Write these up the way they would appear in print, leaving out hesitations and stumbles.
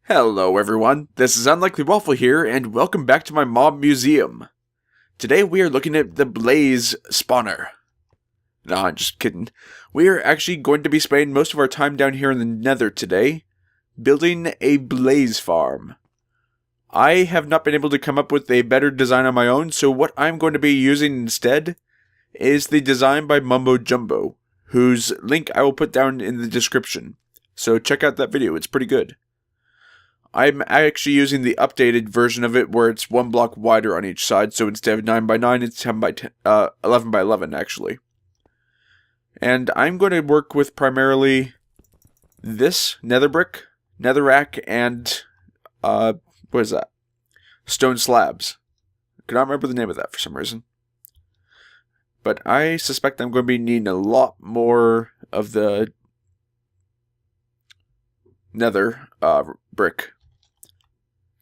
Hello everyone, this is Unlikely Waffle here, and welcome back to my mob museum. Today we are looking at the Blaze spawner. Nah, I'm just kidding. We are actually going to be spending most of our time down here in the nether today, building a Blaze farm. I have not been able to come up with a better design on my own, so what I'm going to be using instead is the design by Mumbo Jumbo, whose link I will put down in the description. So check out that video, it's pretty good. I'm actually using the updated version of it where it's one block wider on each side, so instead of 9 by 9, it's 10 by 10, 11 by 11 actually. And I'm going to work with primarily this nether brick, netherrack, and what is that? Stone slabs. I cannot remember the name of that for some reason. But I suspect I'm going to be needing a lot more of the nether brick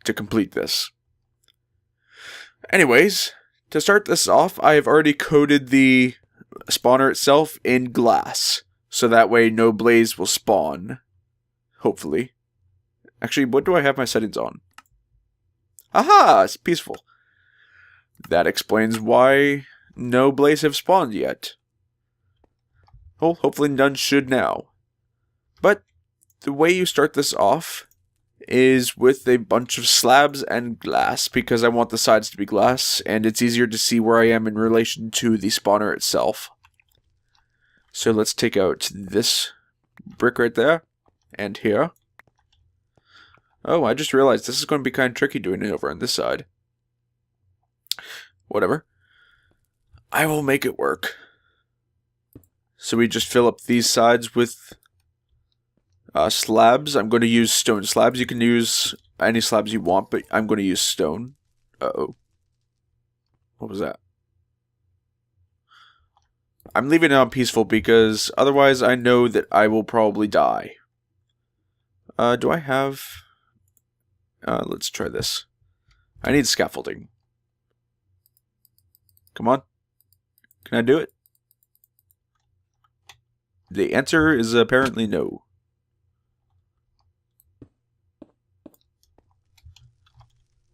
to complete this. Anyways, to start this off, I have already coated the spawner itself in glass, so that way no blaze will spawn. Hopefully. Actually, what do I have my settings on? Aha! It's peaceful. That explains why no blaze have spawned yet. Well, hopefully none should now. But the way you start this off is with a bunch of slabs and glass, because I want the sides to be glass, and it's easier to see where I am in relation to the spawner itself. So let's take out this brick right there, and here. Oh, I just realized this is going to be kind of tricky doing it over on this side. Whatever. I will make it work. So we just fill up these sides with slabs. I'm going to use stone slabs. You can use any slabs you want, but I'm going to use stone. Uh-oh. What was that? I'm leaving it on peaceful because otherwise I know that I will probably die. Do I have... let's try this. I need scaffolding. Come on. Can I do it? The answer is apparently no.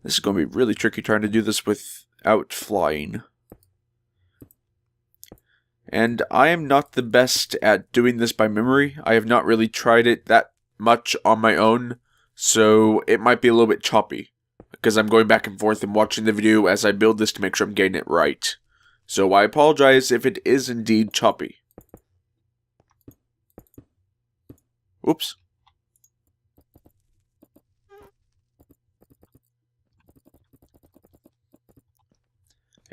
This is going to be really tricky trying to do this without flying. And I am not the best at doing this by memory. I have not really tried it that much on my own, so it might be a little bit choppy, because I'm going back and forth and watching the video as I build this to make sure I'm getting it right. So I apologize if it is indeed choppy. Oops.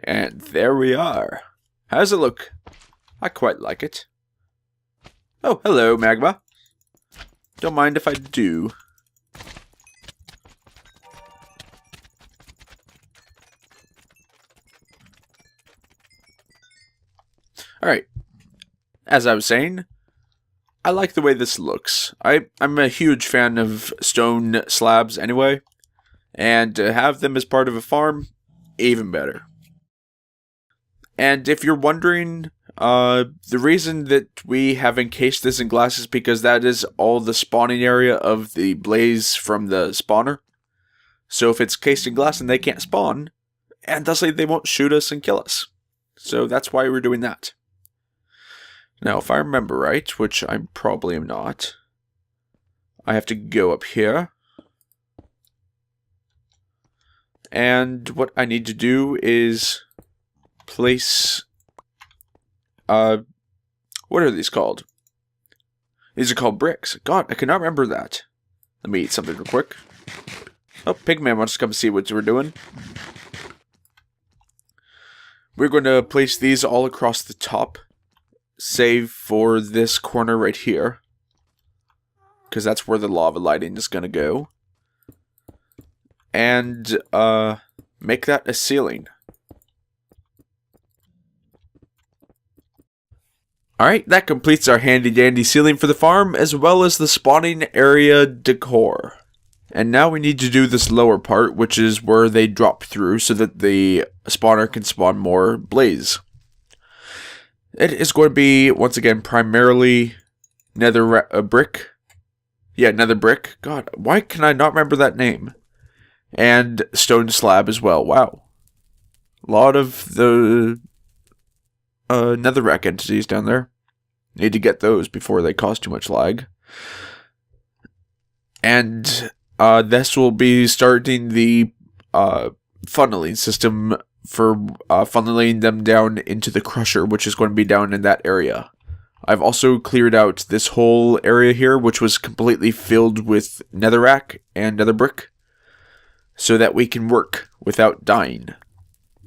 And there we are. How's it look? I quite like it. Oh, hello, magma. Don't mind if I do. Alright. As I was saying, I like the way this looks. I'm a huge fan of stone slabs anyway. And to have them as part of a farm, even better. And if you're wondering, the reason that we have encased this in glass is because that is all the spawning area of the blaze from the spawner. So if it's cased in glass, then they can't spawn, and thusly they won't shoot us and kill us. So that's why we're doing that. Now, if I remember right, which I probably am not, I have to go up here. And what I need to do is place, what are these called? These are called bricks. God, I cannot remember that. Let me eat something real quick. Oh, Pigman wants to come see what we're doing. We're going to place these all across the top, save for this corner right here, because that's where the lava lighting is going to go. And, make that a ceiling. Alright, that completes our handy dandy ceiling for the farm, as well as the spawning area decor. And now we need to do this lower part, which is where they drop through so that the spawner can spawn more blaze. It is going to be, once again, primarily nether brick. Yeah, nether brick. God, why can I not remember that name? And stone slab as well. Wow. A lot of the netherrack entities down there. Need to get those before they cause too much lag. And this will be starting the funneling system for funneling them down into the crusher, which is going to be down in that area. I've also cleared out this whole area here, which was completely filled with netherrack and nether brick, so that we can work without dying,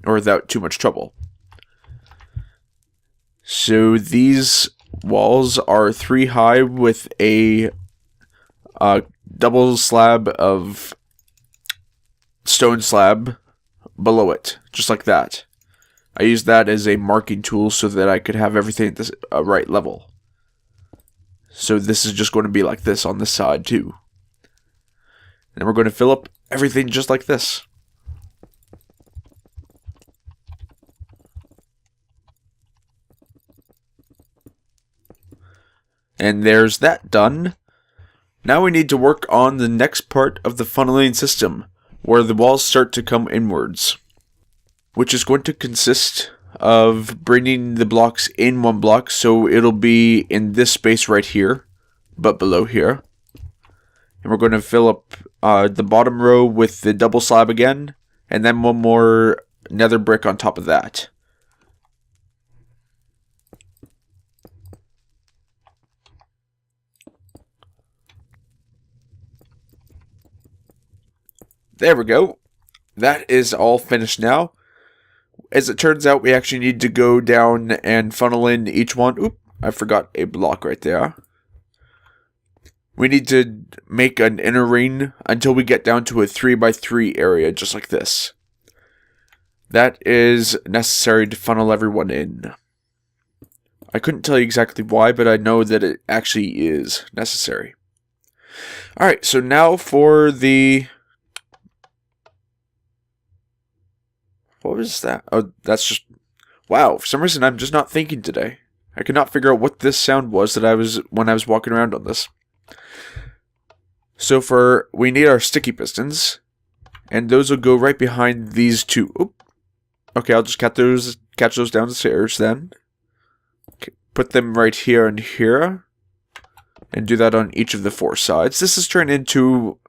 or without too much trouble. So these walls are 3 high with a double slab of stone slab below it, just like that. I used that as a marking tool so that I could have everything at the right level. So this is just going to be like this on this side too. And we're going to fill up everything just like this. And there's that done. Now we need to work on the next part of the funneling system, where the walls start to come inwards, which is going to consist of bringing the blocks in one block, so it'll be in this space right here, but below here. And we're going to fill up the bottom row with the double slab again, and then one more nether brick on top of that. There we go. That is all finished now. As it turns out, we actually need to go down and funnel in each one. Oop, I forgot a block right there. We need to make an inner ring until we get down to a 3x3 area, just like this. That is necessary to funnel everyone in. I couldn't tell you exactly why, but I know that it actually is necessary. Alright, so now for the... What was that? Oh, that's just... Wow, for some reason I'm just not thinking today. I could not figure out what this sound was that when I was walking around on this. So we need our sticky pistons, and those will go right behind these two. Oop. Okay, I'll just catch those down the stairs then. Okay, put them right here and here, and do that on each of the 4 sides. This is turned into...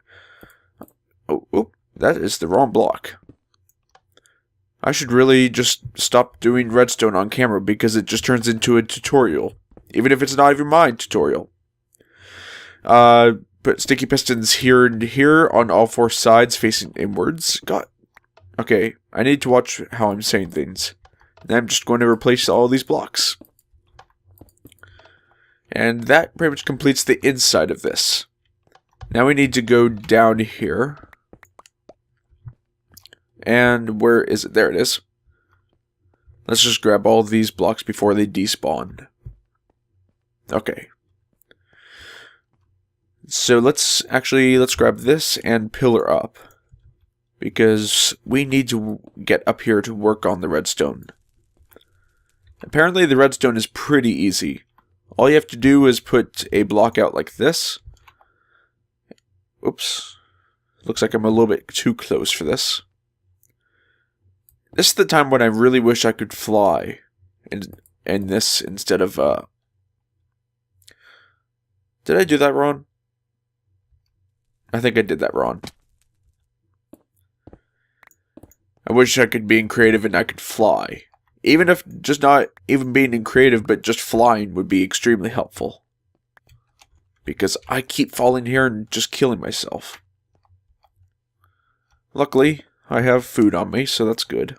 Oh, that is the wrong block. I should really just stop doing redstone on camera because it just turns into a tutorial. Even if it's not even my tutorial. Put sticky pistons here and here on all 4 sides facing inwards. God. Okay, I need to watch how I'm saying things. And I'm just going to replace all these blocks. And that pretty much completes the inside of this. Now we need to go down here. And where is it? There it is. Let's just grab all these blocks before they despawn. Okay. So let's grab this and pillar up. Because we need to get up here to work on the redstone. Apparently the redstone is pretty easy. All you have to do is put a block out like this. Oops. Looks like I'm a little bit too close for this. This is the time when I really wish I could fly in this instead of, Did I do that wrong? I think I did that wrong. I wish I could be in creative and I could fly. Even if just not even being in creative, but just flying would be extremely helpful. Because I keep falling here and just killing myself. Luckily, I have food on me, so that's good.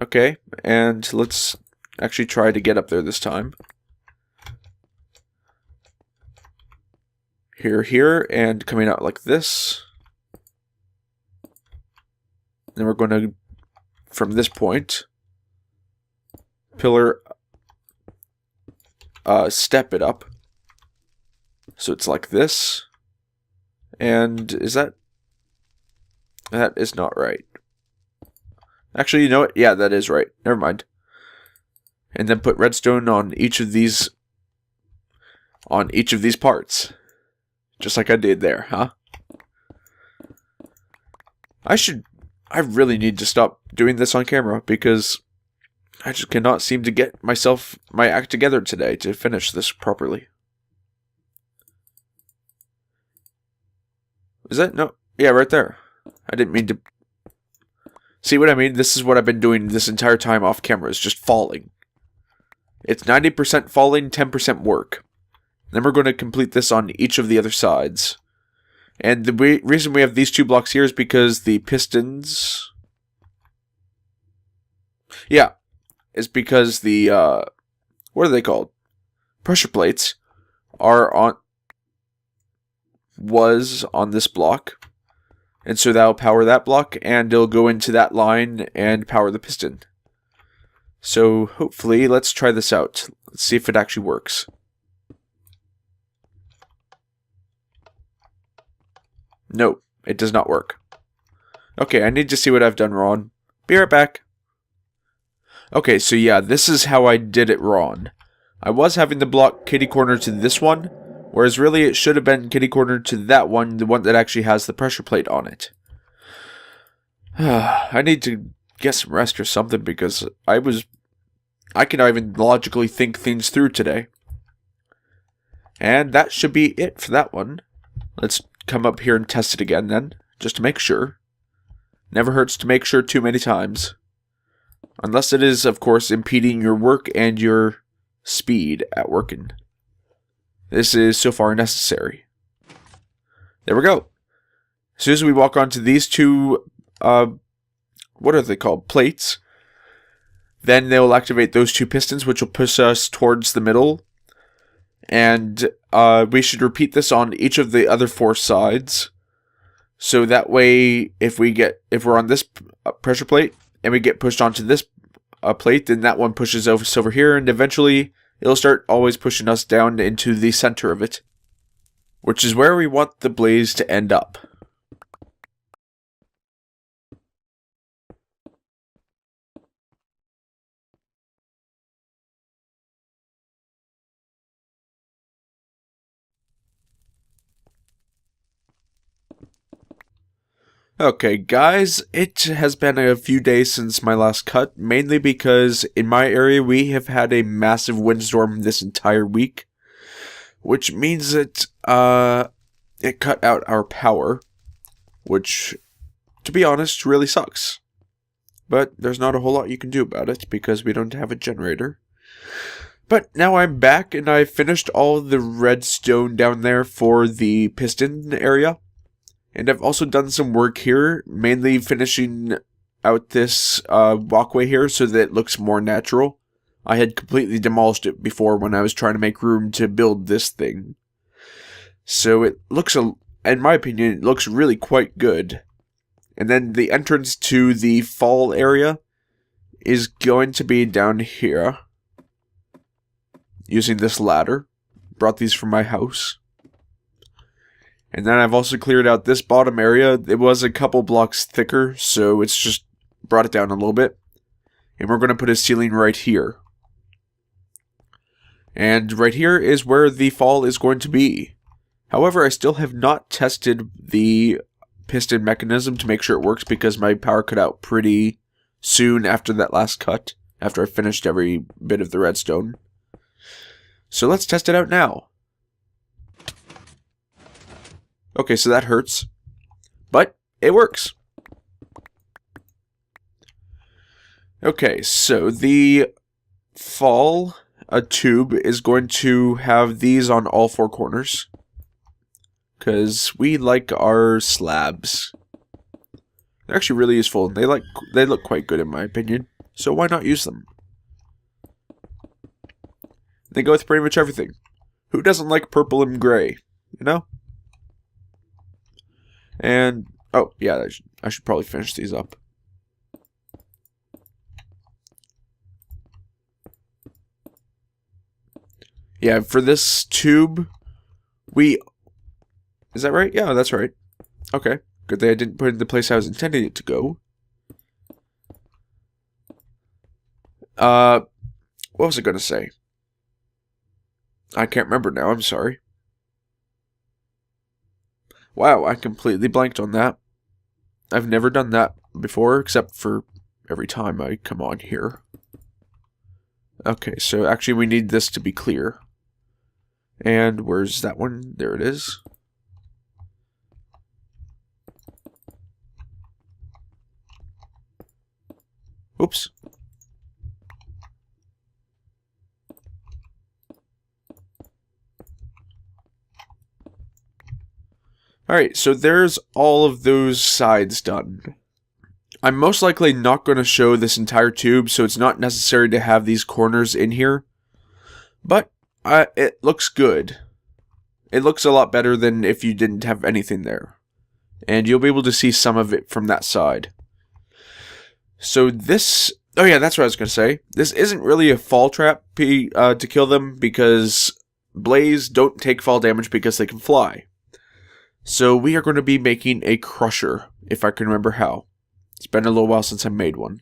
Okay, and let's actually try to get up there this time. Here, and coming out like this. Then we're going to, from this point, pillar, step it up. So it's like this. And is that... That is not right. Actually, you know what? Yeah, that is right. Never mind. And then put redstone on each of these parts. Just like I did there, huh? I really need to stop doing this on camera because I just cannot seem to get my act together today to finish this properly. Is that? No. Yeah, right there. I didn't mean to. See what I mean? This is what I've been doing this entire time off camera, is just falling. It's 90% falling, 10% work. Then we're going to complete this on each of the other sides. And the reason we have these 2 blocks here is because the pistons... Yeah. It's because the, what are they called? Pressure plates was on this block. And so that'll power that block, and it'll go into that line and power the piston. So hopefully, let's try this out. Let's see if it actually works. No, it does not work. Okay, I need to see what I've done wrong. Be right back. Okay, so yeah, this is how I did it wrong. I was having the block kitty corner to this one, whereas really it should have been kitty corner to that one, the one that actually has the pressure plate on it. I need to get some rest or something because I cannot even logically think things through today. And that should be it for that one. Let's come up here and test it again then, just to make sure. Never hurts to make sure too many times. Unless it is, of course, impeding your work and your speed at working. This is so far necessary. There we go. As soon as we walk onto these 2, what are they called? Plates. Then they will activate those 2 pistons, which will push us towards the middle. And we should repeat this on each of the other 4 sides. So that way, if we're on this pressure plate and we get pushed onto this plate, then that one pushes us over here, and eventually it'll start always pushing us down into the center of it, which is where we want the blaze to end up. Okay, guys, it has been a few days since my last cut, mainly because in my area we have had a massive windstorm this entire week, which means that it cut out our power, which, to be honest, really sucks. But there's not a whole lot you can do about it because we don't have a generator. But now I'm back and I've finished all the redstone down there for the piston area. And I've also done some work here, mainly finishing out this walkway here so that it looks more natural. I had completely demolished it before when I was trying to make room to build this thing. So it looks, in my opinion, it looks really quite good. And then the entrance to the fall area is going to be down here. Using this ladder. Brought these from my house. And then I've also cleared out this bottom area. It was a couple blocks thicker, so it's just brought it down a little bit. And we're going to put a ceiling right here. And right here is where the fall is going to be. However, I still have not tested the piston mechanism to make sure it works because my power cut out pretty soon after that last cut, after I finished every bit of the redstone. So let's test it out now. Okay, so that hurts, but it works. Okay, so the fall tube is going to have these on all 4 corners, because we like our slabs. They're actually really useful. They look quite good in my opinion, so why not use them? They go with pretty much everything. Who doesn't like purple and gray, you know? And, oh, yeah, I should probably finish these up. Yeah, for this tube, is that right? Yeah, that's right. Okay, good thing I didn't put it in the place I was intending it to go. What was I going to say? I can't remember now, I'm sorry. Wow, I completely blanked on that. I've never done that before, except for every time I come on here. Okay, so actually we need this to be clear. And where's that one? There it is. Oops. Alright, so there's all of those sides done. I'm most likely not going to show this entire tube, so it's not necessary to have these corners in here. But it looks good. It looks a lot better than if you didn't have anything there. And you'll be able to see some of it from that side. So this... Oh yeah, that's what I was going to say. This isn't really a fall trap to kill them, because blaze don't take fall damage because they can fly. So we are going to be making a crusher, if I can remember how. It's been a little while since I made one.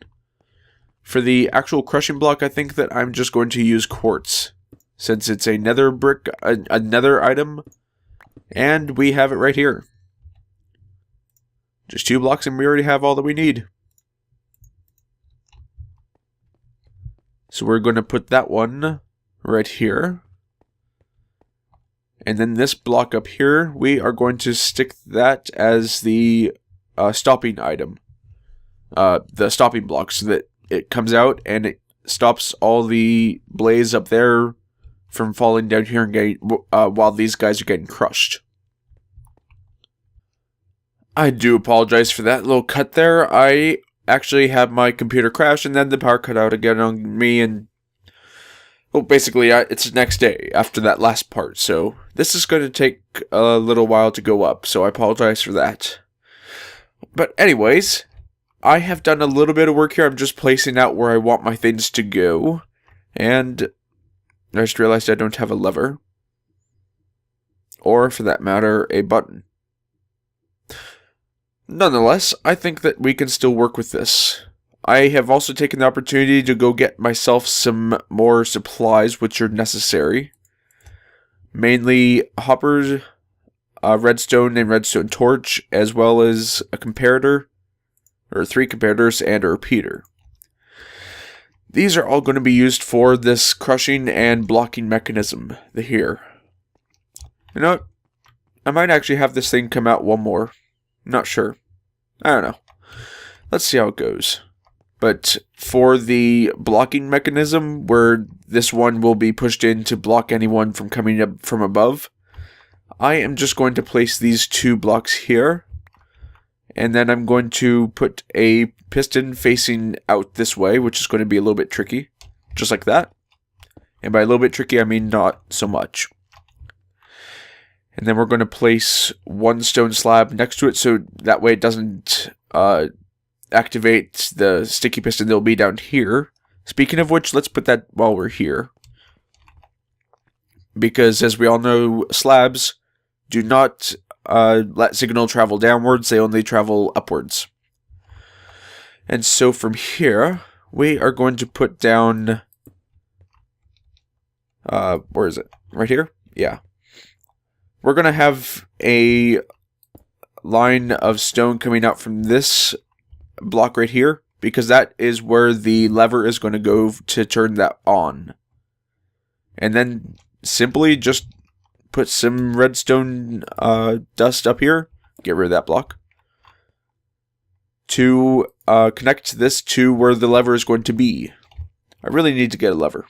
For the actual crushing block, I think that I'm just going to use quartz, since it's a nether brick, a nether item, and we have it right here. Just 2 blocks and we already have all that we need. So we're going to put that one right here. And then this block up here, we are going to stick that as the stopping item. The stopping block, so that it comes out and it stops all the blaze up there from falling down here and getting, while these guys are getting crushed. I do apologize for that little cut there. I actually had my computer crash and then the power cut out again on me, and well, basically it's the next day after that last part, so this is going to take a little while to go up, so I apologize for that. But anyways, I have done a little bit of work here. I'm just placing out where I want my things to go. And I just realized I don't have a lever. Or, for that matter, a button. Nonetheless, I think that we can still work with this. I have also taken the opportunity to go get myself some more supplies which are necessary. Mainly hoppers, redstone and redstone torch, as well as a comparator. Or 3 comparators, and a repeater. These are all going to be used for this crushing and blocking mechanism here. You know what? I might actually have this thing come out one more. I'm not sure. I don't know. Let's see how it goes. But for the blocking mechanism, where this one will be pushed in to block anyone from coming up from above, I am just going to place these 2 blocks here. And then I'm going to put a piston facing out this way, which is going to be a little bit tricky. Just like that. And by a little bit tricky, I mean not so much. And then we're going to place 1 stone slab next to it, so that way it doesn't activate the sticky piston that will be down here. Speaking of which, let's put that while we're here. Because as we all know, slabs do not let signal travel downwards, they only travel upwards. And so from here, we are going to put down, where is it? Right here? Yeah. We're going to have a line of stone coming out from this block right here, because that is where the lever is going to go to turn that on. And then simply just put some redstone dust up here, get rid of that block, to connect this to where the lever is going to be. I really need to get a lever.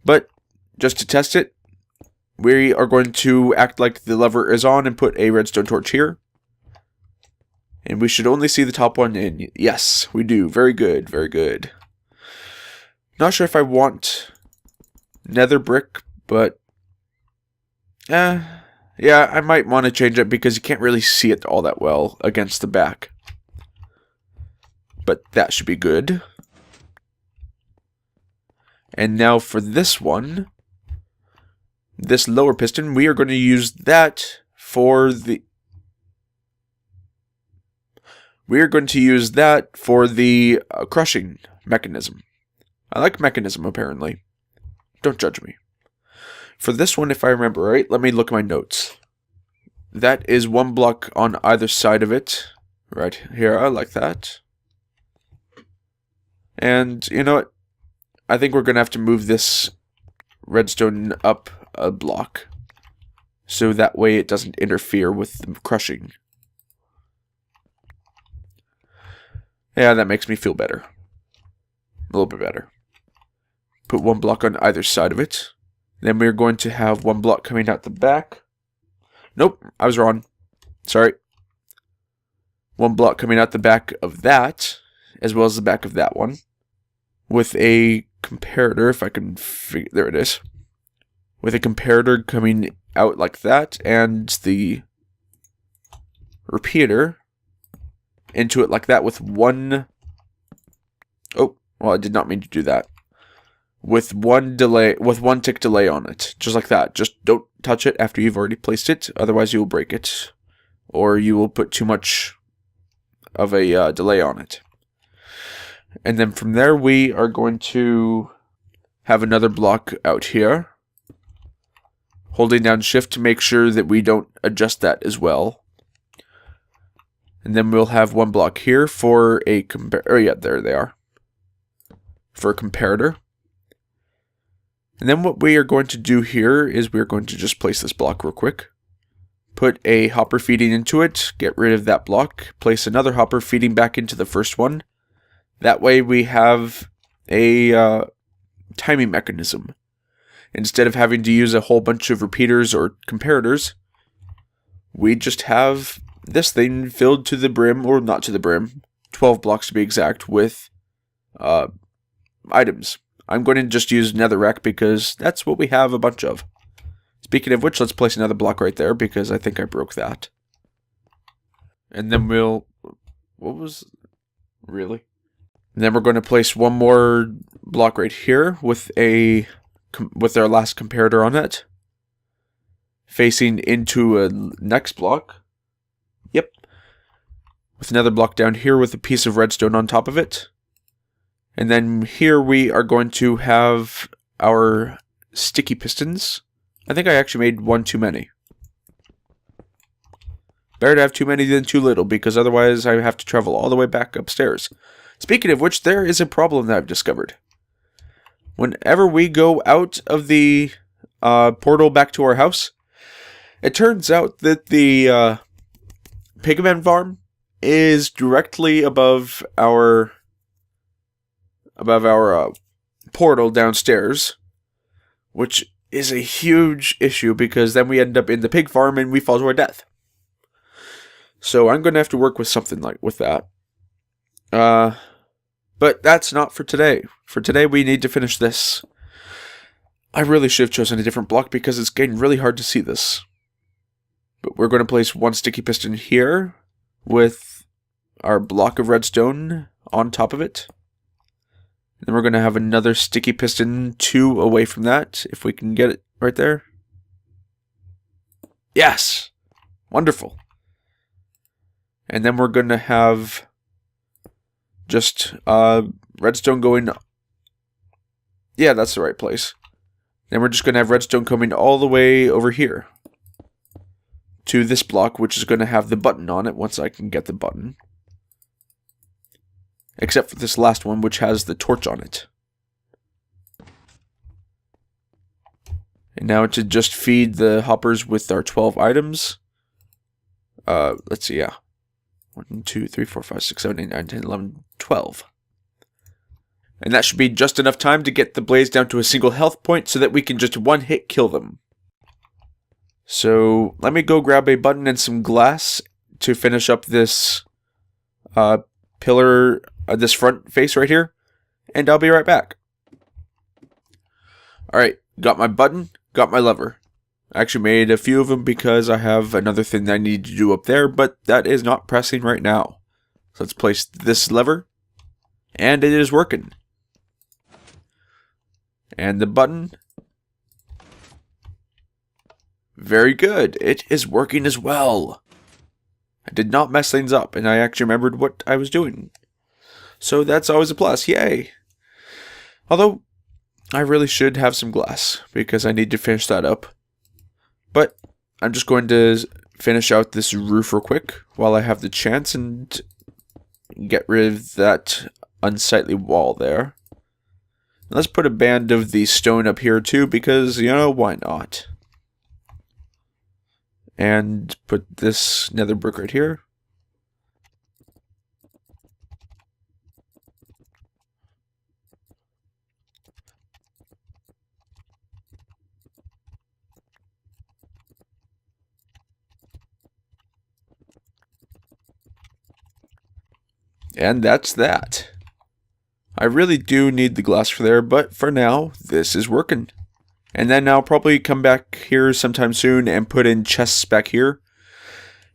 But just to test it, we are going to act like the lever is on and put a redstone torch here. And we should only see the top one in. Yes, we do. Very good, very good. Not sure if I want nether brick, but yeah, I might want to change it because you can't really see it all that well against the back. But that should be good. And now for this one, this lower piston, we are going to use that for the... We are going to use that for the crushing mechanism. I like mechanism, apparently. Don't judge me. For this one, if I remember right, let me look at my notes. that is 1 block on either side of it. Right here, I like that. And you know what? I think we're going to have to move this redstone up a block, so that way it doesn't interfere with the crushing. Yeah, that makes me feel better. A little bit better. Put 1 block on either side of it. Then we're going to have 1 block coming out the back. Nope, I was wrong. Sorry. 1 block coming out the back of that, as well as the back of that one. With a comparator, if I can figure, there it is. With a comparator coming out like that, and the repeater into it like that with 1... Oh, well, I did not mean to do that. With 1 tick delay on it, just like that. Just don't touch it after you've already placed it, otherwise you will break it, or you will put too much of a delay on it. And then from there we are going to have another block out here, holding down shift to make sure that we don't adjust that as well. And then we'll have 1 block here for a oh yeah, there they are, for a comparator. And then what we are going to do here is we're going to just place this block real quick. Put a hopper feeding into it, get rid of that block, place another hopper feeding back into the first one. That way we have a timing mechanism. Instead of having to use a whole bunch of repeaters or comparators, we just have this thing filled to the brim, or not to the brim, 12 blocks to be exact, with items. I'm going to just use netherrack because that's what we have a bunch of. Speaking of which, let's place another block right there because I think I broke that. And then we'll... What was... Really? And then we're going to place 1 more block right here with our last comparator on it, facing into a next block. Yep. With another block down here with a piece of redstone on top of it. And then here we are going to have our sticky pistons. I think I actually made 1 too many. Better to have too many than too little, because otherwise I have to travel all the way back upstairs. Speaking of which, there is a problem that I've discovered. Whenever we go out of the portal back to our house, it turns out that the pigman farm is directly above our portal downstairs, which is a huge issue because then we end up in the pig farm and we fall to our death. So I'm going to have to work with something with that. But that's not for today. For today we need to finish this. I really should have chosen a different block because it's getting really hard to see this. But we're going to place 1 sticky piston here with our block of redstone on top of it. Then we're going to have another sticky piston 2 away from that, if we can get it right there. Yes! Wonderful. And then we're going to have just redstone going... Yeah, that's the right place. Then we're just going to have redstone coming all the way over here to this block, which is going to have the button on it once I can get the button. Except for this last one, which has the torch on it. And now to just feed the hoppers with our 12 items. Let's see, yeah. 1, 2, 3, 4, 5, 6, 7, 8, 9, 10, 11, 12. And that should be just enough time to get the blaze down to a single health point so that we can just one-hit kill them. So, let me go grab a button and some glass to finish up this pillar, this front face right here, and I'll be right back. Alright, got my button, got my lever. I actually made a few of them because I have another thing that I need to do up there, but that is not pressing right now. So let's place this lever, and it is working. And the button. Very good, it is working as well. I did not mess things up, and I actually remembered what I was doing. So that's always a plus, yay! Although, I really should have some glass, because I need to finish that up. But, I'm just going to finish out this roof real quick while I have the chance and get rid of that unsightly wall there. Let's put a band of the stone up here too, because, you know, why not? And put this nether brick right here. And that's that. I really do need the glass for there, but for now, this is working. And then I'll probably come back here sometime soon and put in chests back here.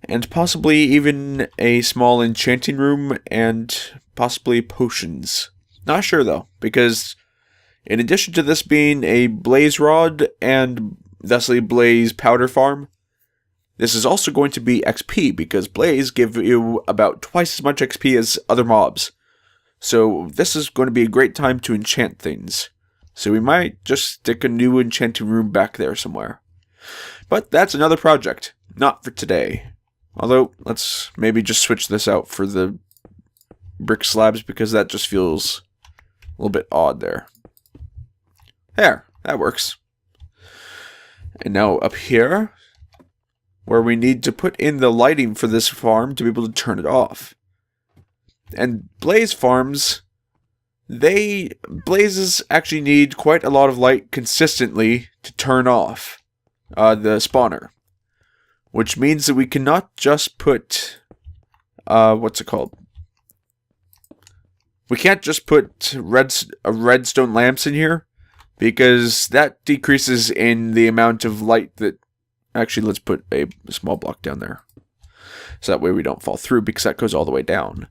And possibly even a small enchanting room and possibly potions. Not sure though, because in addition to this being a blaze rod and thusly blaze powder farm, this is also going to be XP, because blaze give you about twice as much XP as other mobs. So this is going to be a great time to enchant things. So we might just stick a new enchanting room back there somewhere. But that's another project, not for today. Although, let's maybe just switch this out for the brick slabs, because that just feels a little bit odd there. There, that works. And now up here, where we need to put in the lighting for this farm to be able to turn it off. And blaze farms, blazes actually need quite a lot of light consistently to turn off the spawner. Which means that we cannot just put, what's it called? We can't just put redstone lamps in here, because that decreases in the amount of light that... Actually, let's put a small block down there. So that way we don't fall through, because that goes all the way down.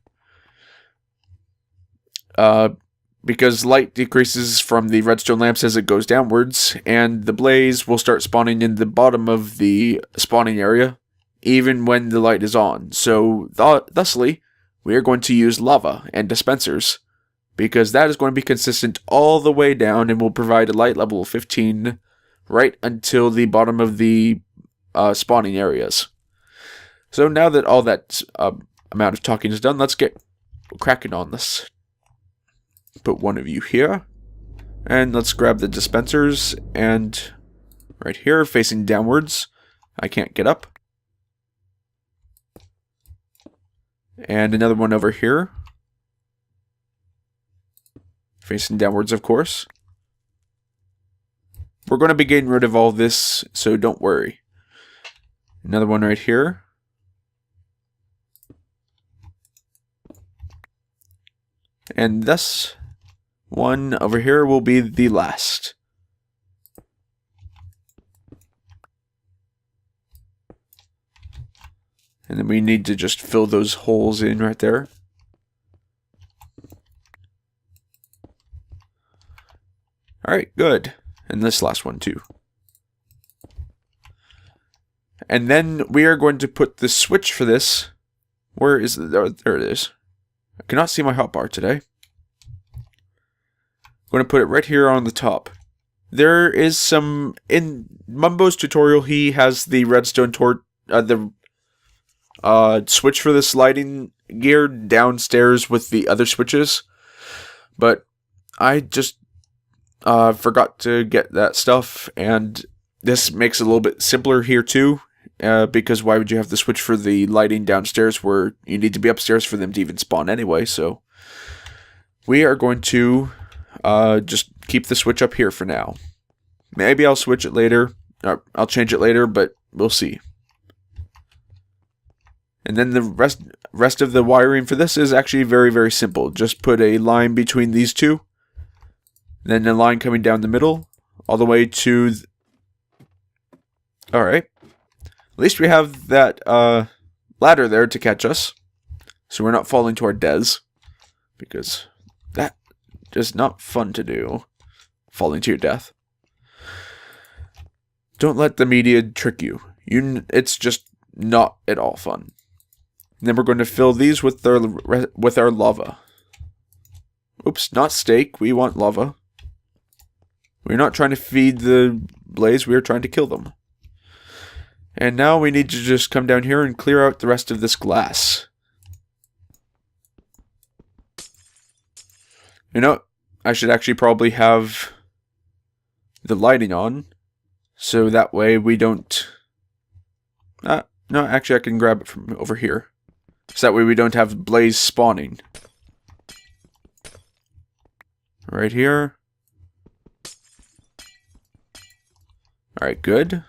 Because light decreases from the redstone lamps as it goes downwards, and the blaze will start spawning in the bottom of the spawning area, even when the light is on. So, thusly, we are going to use lava and dispensers, because that is going to be consistent all the way down and will provide a light level of 15 right until the bottom of the spawning areas. So now that all that amount of talking is done, let's get cracking on this. Put one of you here, and let's grab the dispensers, and right here, facing downwards. I can't get up. And another one over here, facing downwards, of course. We're going to be getting rid of all this, so don't worry. Another one right here. And this one over here will be the last. And then we need to just fill those holes in right there. Alright, good. And this last one too. And then we are going to put the switch for this. Where is it? There it is. I cannot see my hotbar today. I'm going to put it right here on the top. There is some... In Mumbo's tutorial, he has the redstone switch for this lighting gear downstairs with the other switches. But I just forgot to get that stuff, and this makes it a little bit simpler here too. Because why would you have the switch for the lighting downstairs where you need to be upstairs for them to even spawn anyway? So we are going to just keep the switch up here for now. Maybe I'll switch it later. Or I'll change it later, but we'll see. And then the rest of the wiring for this is actually very, very simple. Just put a line between these two. Then a line coming down the middle. All the way to... Alright. At least we have that ladder there to catch us. So we're not falling to our deaths. Because that is not fun to do. Falling to your death. Don't let the media trick you. It's just not at all fun. And then we're going to fill these with our lava. Oops, not steak. We want lava. We're not trying to feed the blaze. We are trying to kill them. And now we need to just come down here and clear out the rest of this glass. You know, I should actually probably have the lighting on, so that way we don't... no, actually I can grab it from over here. So that way we don't have blaze spawning. Right here. Alright, good.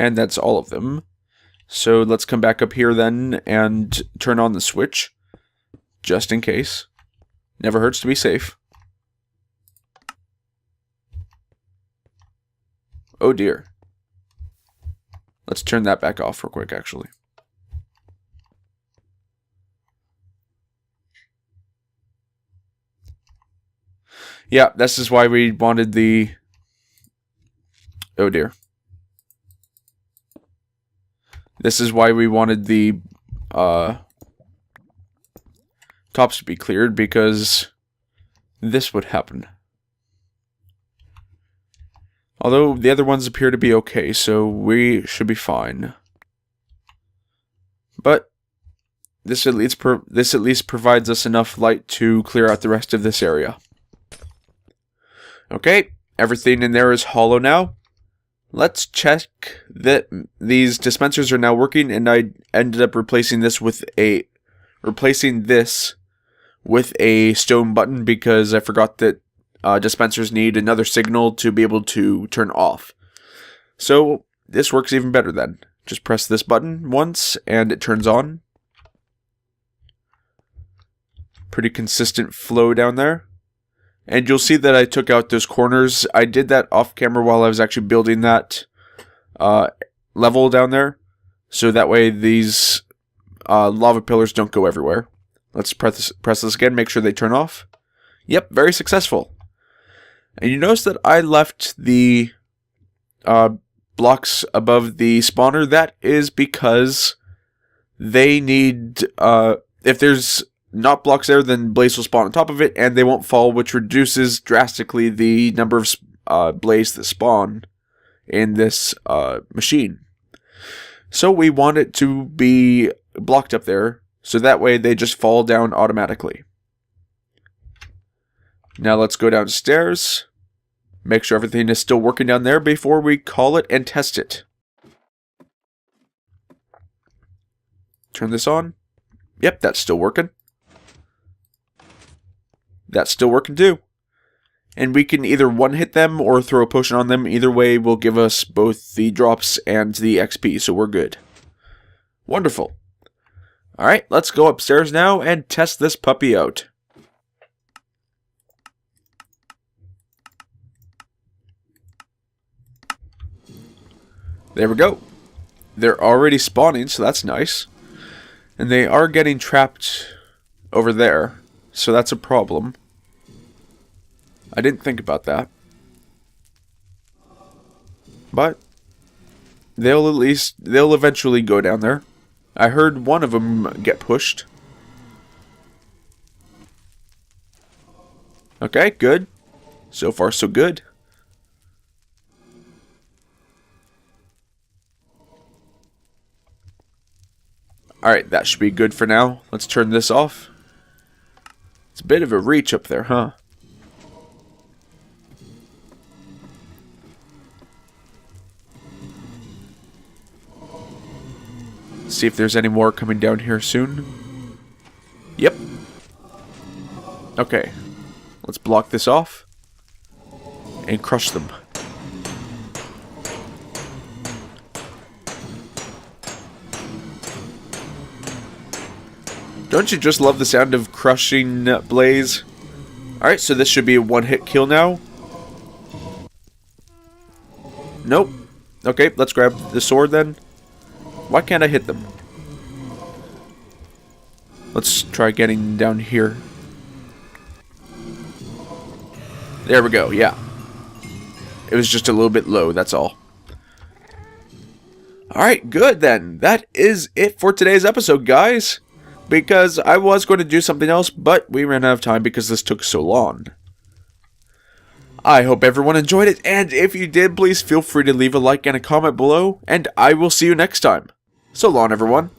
And that's all of them. So let's come back up here then and turn on the switch. Just in case. Never hurts to be safe. Oh dear. Let's turn that back off real quick, actually. Yeah, this is why we wanted the... Oh dear. This is why we wanted the tops to be cleared, because this would happen. Although the other ones appear to be okay, so we should be fine. But this at least provides us enough light to clear out the rest of this area. Okay, everything in there is hollow now. Let's check that these dispensers are now working, and I ended up replacing this with a stone button because I forgot that dispensers need another signal to be able to turn off. So this works even better then. Just press this button once and it turns on. Pretty consistent flow down there. And you'll see that I took out those corners. I did that off camera while I was actually building that level down there. So that way these lava pillars don't go everywhere. Let's press this again, make sure they turn off. Yep, very successful. And you notice that I left the blocks above the spawner. That is because they need, if there's not blocks there, then blaze will spawn on top of it, and they won't fall, which reduces drastically the number of blaze that spawn in this machine. So we want it to be blocked up there, so that way they just fall down automatically. Now let's go downstairs, make sure everything is still working down there before we call it and test it. Turn this on. Yep, that's still working. That's still working too. And we can either one-hit them or throw a potion on them. Either way will give us both the drops and the XP, so we're good. Wonderful. Alright, let's go upstairs now and test this puppy out. There we go. They're already spawning, so that's nice. And they are getting trapped over there. So that's a problem. I didn't think about that. But they'll eventually go down there. I heard one of them get pushed. Okay, good. So far so good. Alright, that should be good for now. Let's turn this off. It's a bit of a reach up there, huh? See if there's any more coming down here soon. Yep. Okay. Let's block this off. And crush them. Don't you just love the sound of crushing blaze? Alright, so this should be a one-hit kill now. Nope. Okay, let's grab the sword then. Why can't I hit them? Let's try getting down here. There we go, yeah. It was just a little bit low, that's all. Alright, good then. That is it for today's episode, guys. Because I was going to do something else, but we ran out of time because this took so long. I hope everyone enjoyed it, and if you did, please feel free to leave a like and a comment below, and I will see you next time. So long, everyone.